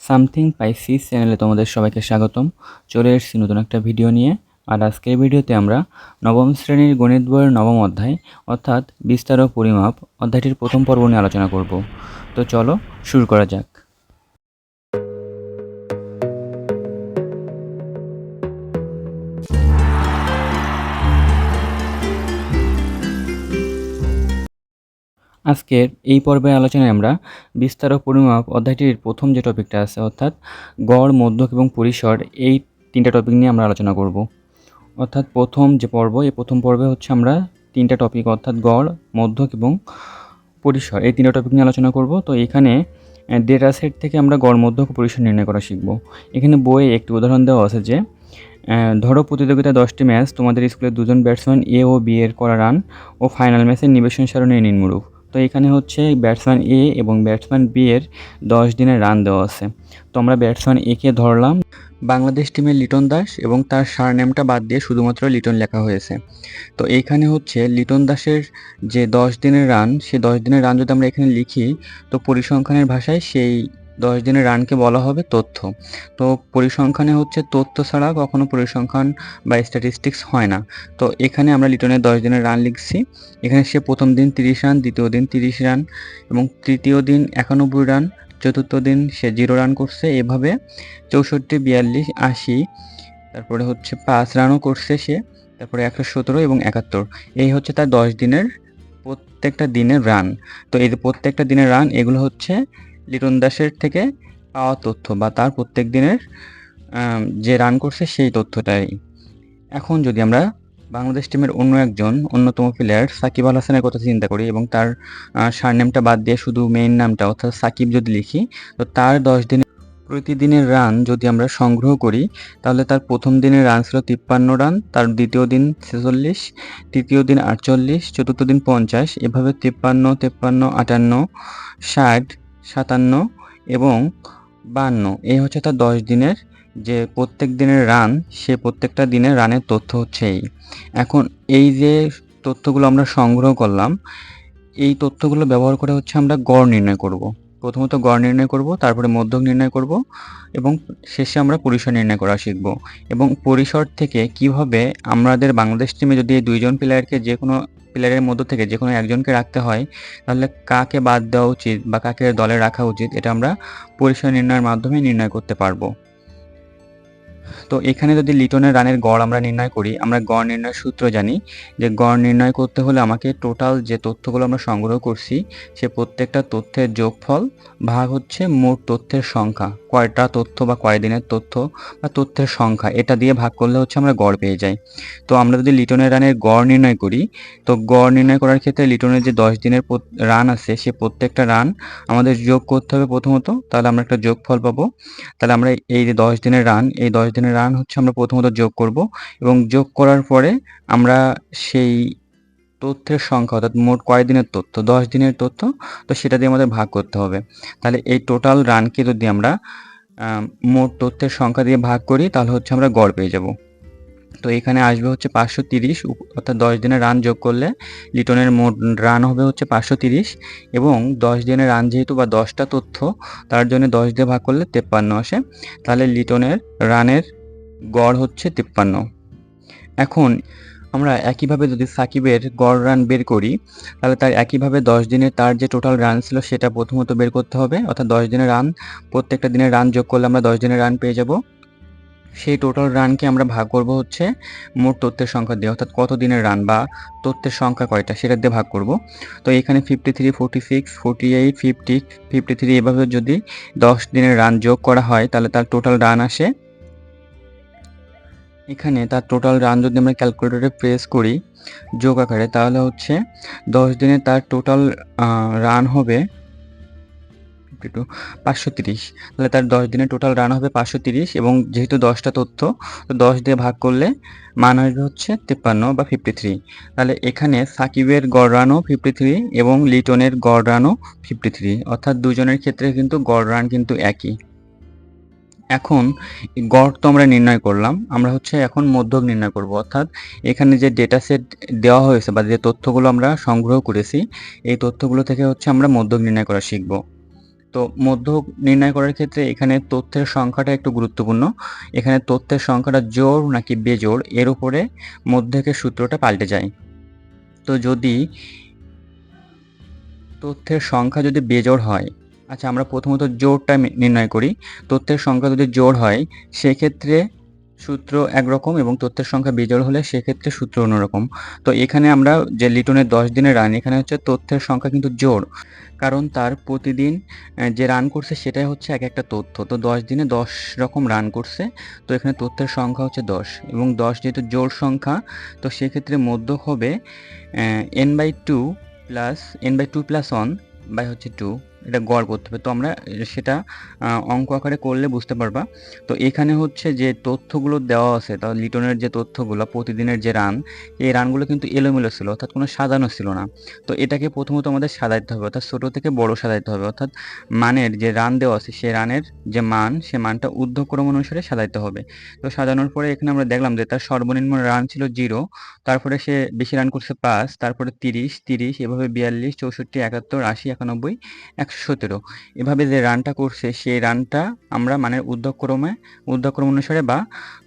Something Pisces চ্যানেলে তোমাদের সবাইকে স্বাগতম। চলে এসেছি নতুন একটা ভিডিও নিয়ে। আর আজকের ভিডিওতে আমরা নবম শ্রেণীর গণিত বইয়ের নবম অধ্যায় অর্থাৎ বিস্তার ও পরিমাপ অধ্যায়টির প্রথম পর্ব নিয়ে আলোচনা করব। তো চলো শুরু করা যাক। আজকের এই পর্বের আলোচনায় আমরা বিস্তার ও পরিমাপ অধ্যায়টির প্রথম যে টপিকটা আছে অর্থাৎ গড়, মধ্যক এবং পরিসর, এই তিনটা টপিক নিয়ে আমরা আলোচনা করব। অর্থাৎ প্রথম যে পর্ব, এই প্রথম পর্বে হচ্ছে আমরা তিনটা টপিক অর্থাৎ গড়, মধ্যক এবং পরিসর, এই তিনটা টপিক নিয়ে আলোচনা করব। তো এখানে ডেটা সেট থেকে আমরা গড়, মধ্যক ও পরিসর নির্ণয় করা শিখব। এখানে বইয়ে একটি উদাহরণ দেওয়া আছে যে ধরো প্রতিযোগিতায় 10টি ম্যাচ, তোমাদের স্কুলের দুজন ব্যাটসম্যান এ ও বি এর করা রান ও ফাইনাল ম্যাচের নিবেশন সারণী নিম্নরূপ। তো এখানে হচ্ছে ব্যাটসম্যান এ এবং ব্যাটসম্যান বি এর 10 দিনের রান দেওয়া আছে। তো আমরা ব্যাটসম্যান এ কে ধরলাম। বাংলাদেশ টিমের লিটন দাস এবং তার সারনেমটা বাদ দিয়ে শুধুমাত্র লিটন লেখা হয়েছে। তো এইখানে হচ্ছে লিটন দাসের যে 10 দিনের রান, সেই 10 দিনের রান যদি আমরা এখানে লিখি, তো পরিসংখ্যানের ভাষায় সেই 10 দিনের রানকে বলা হবে তথ্য। তো পরিসংখ্যানে হচ্ছে তথ্য ছাড়া কখনো পরিসংখ্যান বা স্ট্যাটিস্টিক্স হয় না। তো এখানে আমরা লিটনের 10 দিনের রান লিখছি। এখানে সে প্রথম দিন 30 রান, দ্বিতীয় দিন 30 রান এবং তৃতীয় দিন 91 রান, চতুর্থ দিন সে 0 রান করছে। এভাবে 64, 42, 80, তারপরে হচ্ছে 5 রানও করছে সে, তারপরে 117 এবং 71। এই হচ্ছে তার 10 দিনের প্রত্যেকটা দিনের রান। তো এই যে প্রত্যেকটা দিনের রান, এগুলো হচ্ছে লিটন দাসের থেকে পাওয়া তথ্য বা তার প্রত্যেক দিনের যে রান করছে সেই তথ্যটাই। এখন যদি আমরা বাংলাদেশ টিমের অন্য একজন অন্যতম প্লেয়ার সাকিব আল হাসানের কথা চিন্তা করি এবং তার সারনেমটা বাদ দিয়ে শুধু মেইন নামটা অর্থাৎ সাকিব যদি লিখি, তো তার 10 দিনের প্রতিদিনের রান যদি আমরা সংগ্রহ করি, তাহলে তার প্রথম দিনের রান ছিল 53 রান, তার দ্বিতীয় দিন 46, তৃতীয় দিন 48, চতুর্থ দিন 50, এভাবে 53, 53, 58, 60, 57 এবং 52। এই হচ্ছে তার 10 দিনের যে প্রত্যেক দিনের রান, সে প্রত্যেকটা দিনের রানের তথ্য হচ্ছে এই। এখন এই যে তথ্যগুলো আমরা সংগ্রহ করলাম, এই তথ্যগুলো ব্যবহার করে হচ্ছে আমরা গড় নির্ণয় করব। প্রথমত গড় নির্ণয় করব, তারপরে মধ্যক নির্ণয় করব এবং শেষে আমরা পরিসর নির্ণয় করা শিখব। এবং পরিসর থেকে কিভাবে আমাদের বাংলাদেশ টিমে যদি এই দুইজন প্লেয়ারকে যে কোনো প্লেয়ারের মধ্য থেকে যে কোনো একজনকে রাখতে হয়, তাহলে কাকে বাদ দেওয়া উচিত বা কাকে দলে রাখা উচিত, এটা আমরা পরিসর নির্ণয়ের মাধ্যমে নির্ণয় করতে পারবো। তো এখানে যদি লিটনের রানের গড় আমরা নির্ণয় করি, আমরা গড় নির্ণয়ের সূত্র জানি যে গড় নির্ণয় করতে হলে আমাকে টোটাল যে তথ্যগুলো আমরা সংগ্রহ করছি, সে প্রত্যেকটা তথ্যের যোগফল ভাগ হচ্ছে মোট তথ্যের সংখ্যা, কয়টা তথ্য বা কয় দিনের তথ্য বা তথ্যের সংখ্যা, এটা দিয়ে ভাগ করলে হচ্ছে আমরা গড় পেয়ে যাই। তো আমরা যদি লিটনের রানের গড় নির্ণয় করি, তো গড় নির্ণয় করার ক্ষেত্রে লিটনের যে 10 দিনের রান আছে, সে প্রত্যেকটা রান আমাদের যোগ করতে হবে প্রথমত, তাহলে আমরা একটা যোগফল পাবো। তাহলে আমরা এই যে 10 দিনের রান, এই 10 দিনের রান হচ্ছে আমরা প্রথমত যোগ করব এবং যোগ করার পরে আমরা সেই তথ্যের সংখ্যা অর্থাৎ মোট কয় দিনের তথ্য, 10 দিনের তথ্য, তো সেটা দিয়ে আমাদের ভাগ করতে হবে। তাহলে এই টোটাল রানকে যদি আমরা মোট তথ্যের সংখ্যা দিয়ে ভাগ করি, তাহলে হচ্ছে আমরা গড় পেয়ে যাব। তো এখানে আসবে হচ্ছে 530, অর্থাৎ 10 দিনের রান যোগ করলে লিটনের মোট রান হবে হচ্ছে 530 এবং 10 দিনের রান যেহেতু বা 10টা তথ্য, তার জন্য 10 দিয়ে ভাগ করলে 53 আসে। তাহলে লিটনের রানের গড় হচ্ছে 53। এখন আমরা একইভাবে যদি সাকিবের গড় রান বের করি, তাহলে তার একইভাবে 10 দিনের তার যে টোটাল রান ছিল সেটা প্রথমত বের করতে হবে। অর্থাৎ 10 দিনের রান, প্রত্যেকটা দিনের রান যোগ করলে আমরা 10 দিনের রান পেয়ে যাব। সেই টোটাল রানকে আমরা ভাগ করব হচ্ছে মোট তথ্যের সংখ্যা দিয়ে, অর্থাৎ কত দিনের রান বা তথ্যের সংখ্যা কয়টা সেটা দিয়ে ভাগ করব। তো এখানে 53, 46, 48, 50, 53 এভাবে যদি 10 দিনের রান যোগ করা হয়, তাহলে তার টোটাল রান আসে। এখানে তার টোটাল রান যদি আমরা ক্যালকুলেটরে প্রেস করি যোগ আকারে, তাহলে হচ্ছে 10 দিনে তার টোটাল রান হবে 530। তাহলে তার 10 দিনের টোটাল রান হবে 530 এবং যেহেতু 10টা তথ্য, তো 10 দিয়ে ভাগ করলে মান আসবে হচ্ছে 53 বা 53। তাহলে এখানে সাকিবের গড় রানও 53 এবং লিটনের গড় রানও 53, অর্থাৎ দুজনের ক্ষেত্রে কিন্তু গড় রান কিন্তু একই। এখন গড় তো আমরা নির্ণয় করলাম, আমরা হচ্ছে এখন মধ্যক নির্ণয় করব। অর্থাৎ এখানে যে ডেটা সেট দেওয়া হয়েছে বা যে তথ্যগুলো আমরা সংগ্রহ করেছি, এই তথ্যগুলো থেকে হচ্ছে আমরা মধ্যক নির্ণয় করা শিখব। তো মধ্যক নির্ণয় করার ক্ষেত্রে এখানে তথ্যের সংখ্যাটা একটু গুরুত্বপূর্ণ। এখানে তথ্যের সংখ্যাটা জোড় নাকি বেজোড় এর উপরে মধ্যকের সূত্রটা পাল্টে যায়। তো যদি তথ্যের সংখ্যা যদি বেজোড় হয়, আচ্ছা আমরা প্রথমত জোড়টা নির্ণয় করি। তথ্যের সংখ্যা যদি জোড় হয় সেক্ষেত্রে সূত্র একরকম এবং তথ্যের সংখ্যা বিজোড় হলে সেক্ষেত্রে সূত্র অন্যরকম। তো এখানে আমরা যে লিটনের 10 দিনের রান, এখানে হচ্ছে তথ্যের সংখ্যা কিন্তু জোড়, কারণ তার প্রতিদিন যে রান করছে সেটাই হচ্ছে এক একটা তথ্য। তো 10 দিনে 10 রকম রান করছে, তো এখানে তথ্যের সংখ্যা হচ্ছে 10 এবং 10 যেহেতু জোড় সংখ্যা, তো সেক্ষেত্রে মধ্যক হবে n/2 plus n/2 plus 1 by হচ্ছে 2। এটা গড় করতে হবে, তো আমরা সেটা অঙ্ক আকারে করলে বুঝতে পারবা। তো এখানে হচ্ছে যে তথ্যগুলো দেওয়া আছে, তা লিটনের যে তথ্যগুলো প্রতিদিনের যে রান, এই রানগুলো কিন্তু এলোমেলো ছিল, অর্থাৎ কোনো সাজানো ছিল না। তো এটাকে প্রথমত আমাদের সাজাইতে হবে, অর্থাৎ ছোটো থেকে বড় সাজাইতে হবে, অর্থাৎ মানের যে রান দেওয়া আছে সেই রানের যে মান, সে মানটা ঊর্ধ্বক্রম অনুসারে সাজাইতে হবে। তো সাজানোর পরে এখানে আমরা দেখলাম যে তার সর্বনিম্ন রান ছিল 0, তারপরে সে বেশি রান করছে 5, তারপরে 30 এভাবে 42 64 71 80 91 117 এভাবে যে রানটা করছে সেই রানটা আমরা মানের ঊর্ধ্বক্রম অনুসারে বা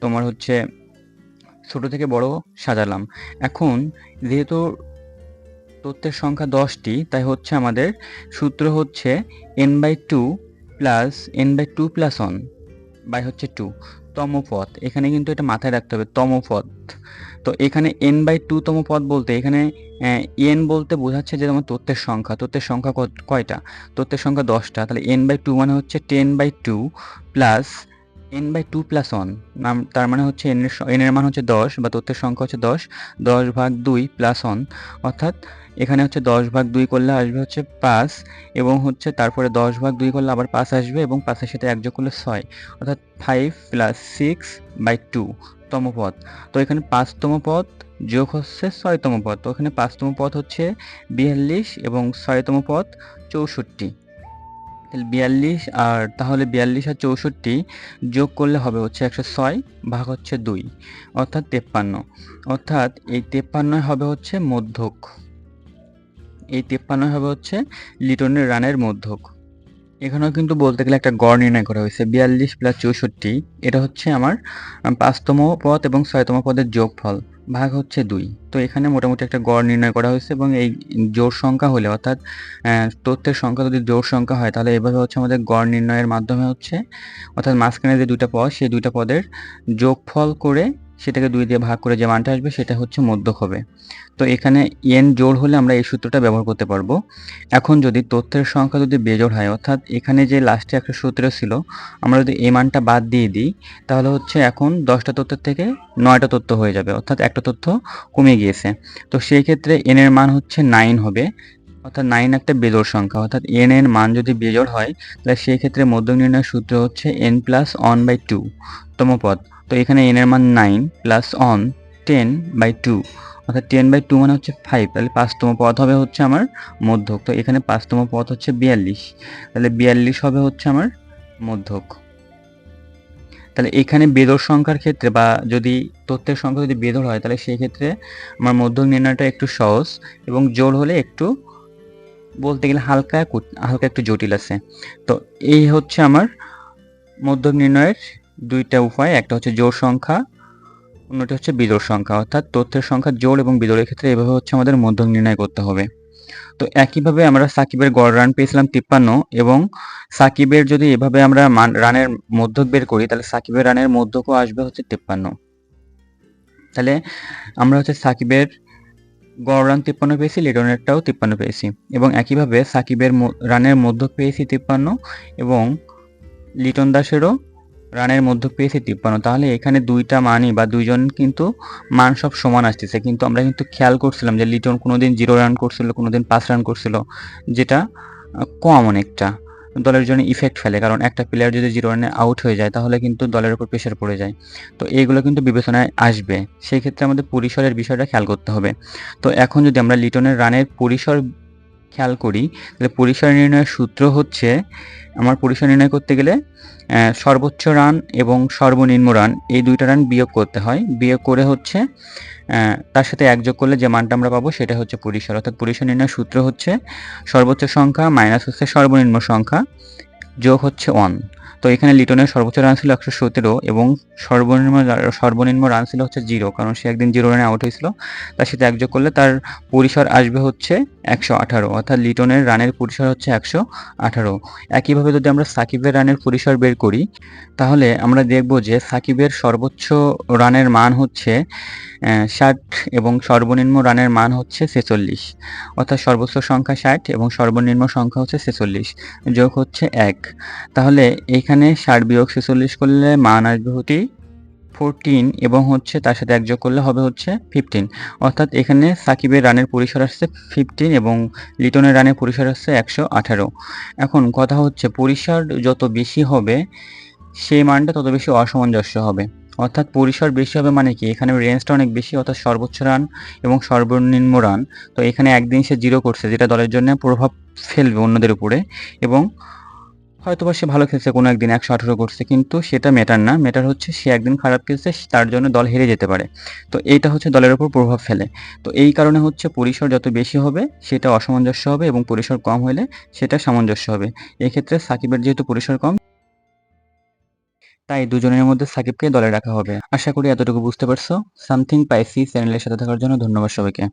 তোমার হচ্ছে ছোট থেকে বড় সাজালাম। এখন যেহেতু তথ্যের সংখ্যা 10টি, তাই হচ্ছে আমাদের সূত্র হচ্ছে n/2 plus n/2 plus 1 by হচ্ছে 2 তম পদ। এখানে কিন্তু এটা মাথায় রাখতে হবে, তম পদ। তো এখানে n/2 তম পদ বলতে এখানে n বলতে বোঝাচ্ছে যে তোমার তথ্যের সংখ্যা কয়টা? তথ্যের সংখ্যা 10টা, তাহলে n/2 মানে হচ্ছে 10/2 প্লাস n/2 প্লাস 1, তার মানে হচ্ছে n এর মান হচ্ছে 10 বা তথ্যের সংখ্যা হচ্ছে 10, 10/2 প্লাস 1, অর্থাৎ এখানে হচ্ছে 10/2 করলে আসবে হচ্ছে 5 এবং হচ্ছে তারপরে 10/2 করলে আবার 5 আসবে এবং 5-এর সাথে 1 যোগ করলে 6, অর্থাৎ 5 প্লাস 6/2 তম পদ। তো এখানে 5তম পদ যোগ হচ্ছে 6তম পদ, তো এখানে 5তম পদ হচ্ছে 42 এবং 6তম পদ 64। তাহলে 42 আর 64 যোগ করলে হবে হচ্ছে 106 ভাগ হচ্ছে 2, অর্থাৎ 53। অর্থাৎ এই 53 হবে হচ্ছে মধ্যক, এই 53 হবে হচ্ছে লিটনের রানের মধ্যক। এখানেও কিন্তু বলতে গেলে একটা গড় নির্ণয় করা হয়েছে, 42 প্লাস 64 এটা হচ্ছে আমার 5তম পদ এবং 6তম পদের যোগফল ভাগ হচ্ছে 2। তো এখানে মোটামুটি একটা গড় নির্ণয় করা হয়েছে এবং এই জোড় সংখ্যা হলে, অর্থাৎ তথ্যের সংখ্যা যদি জোড় সংখ্যা হয় তাহলে এভাবে হচ্ছে আমাদের গড় নির্ণয়ের মাধ্যমে হচ্ছে, অর্থাৎ মাঝখানে যে দুইটা পদ সেই দুইটা পদের যোগফল করে সেটাকে 2 দিয়ে ভাগ করে যে মানটা আসবে সেটা হচ্ছে মধ্যক হবে। তো এখানে n জোড় হলে আমরা এই সূত্রটা ব্যবহার করতে পারবো। এখন যদি তথ্যের সংখ্যা যদি বেজোড় হয়, অর্থাৎ এখানে যে লাস্টে 117 ছিল, আমরা যদি এই মানটা বাদ দিয়ে দিই তাহলে হচ্ছে এখন 10টা তথ্যের থেকে 9টা তথ্য হয়ে যাবে, অর্থাৎ একটা তথ্য কমে গিয়েছে। তো সেই ক্ষেত্রে n এর মান হচ্ছে 9 হবে, অর্থাৎ 9 একটা বেজোড় সংখ্যা, অর্থাৎ n এর মান যদি বেজোড় হয় তাহলে সেই ক্ষেত্রে মধ্যক নির্ণয়ের সূত্র হচ্ছে n প্লাস 1/2 তম পদ। তো এখানে n এর মান 9 প্লাস 1 10/2, অর্থাৎ 10/2 মানে হচ্ছে 5, তাহলে 5তম পদ হবে হচ্ছে আমার মধ্যক। তো এখানে 5তম পদ হচ্ছে 42, তাহলে 42 হবে হচ্ছে আমার মধ্যক। তাহলে এখানে বেজোড় সংখ্যার ক্ষেত্রে বা যদি তথ্যের সংখ্যা যদি বেজোড় হয় তাহলে সেই ক্ষেত্রে আমার মধ্যক নির্ণয়টা একটু সহজ এবং জোড় হলে একটু বলতে গেলে হালকা একটু জটিল আছে। তো এই হচ্ছে আমার মধ্যক নির্ণয়ের দুইটা উপায়, একটা হচ্ছে জোড় সংখ্যা, অন্যটি হচ্ছে বিজোড় সংখ্যা, অর্থাৎ তথ্যের সংখ্যা জোড় এবং বিজোড়ের ক্ষেত্রে এভাবে হচ্ছে আমাদের মধ্যক নির্ণয় করতে হবে। তো একইভাবে আমরা সাকিবের গড় রান পেয়েছিলাম 53 এবং সাকিবের যদি এভাবে আমরা রানের মধ্যক বের করি তাহলে সাকিবের রানের মধ্যকও আসবে হচ্ছে 53। তাহলে আমরা হচ্ছে সাকিবের গড় রান 53 পেয়েছি, লিটনেরটাও 53 পেয়েছি এবং একইভাবে সাকিবের রানের মধ্যক পেয়েছি 53 এবং লিটন দাসেরও রানের মধ্যক পেয়েছি 53। তাহলে এখানে দুইটা মানই বা দুইজন কিন্তু মান সব সমান আসতেছে, কিন্তু আমরা কিন্তু খেয়াল করছিলাম যে লিটন কোনোদিন 0 রান করছিল, কোনোদিন 5 রান করছিল, যেটা কম অনেকটা দলের জন্য ইফেক্ট ফেলে, কারণ একটা প্লেয়ার যদি 0 রানে আউট হয়ে যায় তাহলে কিন্তু দলের উপর প্রেশার পড়ে যায়। তো এইগুলো কিন্তু বিবেচনায় আসবে, সেই ক্ষেত্রে আমাদের পরিসরের বিষয়টা খেয়াল করতে হবে। তো এখন যদি আমরা লিটনের রানের পরিসর খেয়াল করি, তাহলে পরিসর নির্ণয়ের সূত্র হচ্ছে, আমার পরিসর নির্ণয় করতে গেলে সর্বোচ্চ রান এবং সর্বনিম্ন রান এই দুইটা রান বিয়োগ করতে হয়। বিয়োগ করে হচ্ছে তার সাথে এক যোগ করলে যে মানটা আমরা পাবো সেটা হচ্ছে পরিসর। অর্থাৎ পরিসর নির্ণয়ের সূত্র হচ্ছে সর্বোচ্চ সংখ্যা মাইনাস হচ্ছে সর্বনিম্ন সংখ্যা যোগ হচ্ছে 1। তো এখানে লিটনের সর্বোচ্চ রান ছিল 117 এবং সর্বনিম্ন রান ছিল হচ্ছে 0, কারণ সে একদিন 0 রানে আউট হয়েছিল। তার সাথে একযোগ করলে তার পরিসর আসবে হচ্ছে 118, অর্থাৎ লিটনের রানের পরিসর হচ্ছে 118। একইভাবে যদি আমরা সাকিবের রানের পরিসর বের করি, তাহলে আমরা দেখব যে সাকিবের সর্বোচ্চ রানের মান হচ্ছে 60 এবং সর্বনিম্ন রানের মান হচ্ছে 46, অর্থাৎ সর্বোচ্চ সংখ্যা 60 এবং সর্বনিম্ন সংখ্যা হচ্ছে 46, যোগ হচ্ছে 1। তাহলে এইখানে 60 বিয়োগ 46 করলে মান আসবে হচ্ছে 14 এবং হচ্ছে তার সাথে এক যোগ করলে হবে হচ্ছে 15, অর্থাৎ এখানে সাকিবের রানের পরিসর আসছে 15 এবং লিটনের রানের পরিসর আসছে 118। এখন কথা হচ্ছে পরিসর যত বেশি হবে সেই মানটা তত বেশি অসামঞ্জস্য হবে। অর্থাৎ পরিসর বেশি হবে মানে কি, এখানে রেঞ্জটা অনেক বেশি, অর্থাৎ সর্বোচ্চ রান এবং সর্বনিম্ন রান। তো এখানে একদিন সে 0 করছে, যেটা দলের জন্য প্রভাব ফেলবে অন্যদের উপরে, এবং হয়তোবা সে ভালো খেলছে কোনো একদিন 118 করছে, কিন্তু সেটা ম্যাটার না। ম্যাটার হচ্ছে সে একদিন খারাপ খেলছে, তার জন্য দল হেরে যেতে পারে। তো এইটা হচ্ছে দলের উপর প্রভাব ফেলে। তো এই কারণে হচ্ছে পরিসর যত বেশি হবে সেটা অসামঞ্জস্য হবে এবং পরিসর কম হলে সেটা সামঞ্জস্য হবে। এই ক্ষেত্রে সাকিবের যেহেতু পরিসর কম, তাই দুজনের মধ্যে সাকিবকে দলে রাখা হবে। আশা করি এতটুকু বুঝতে পারছো। সামথিং পাইসি চ্যানেলের সাথে থাকার জন্য ধন্যবাদ সবাইকে।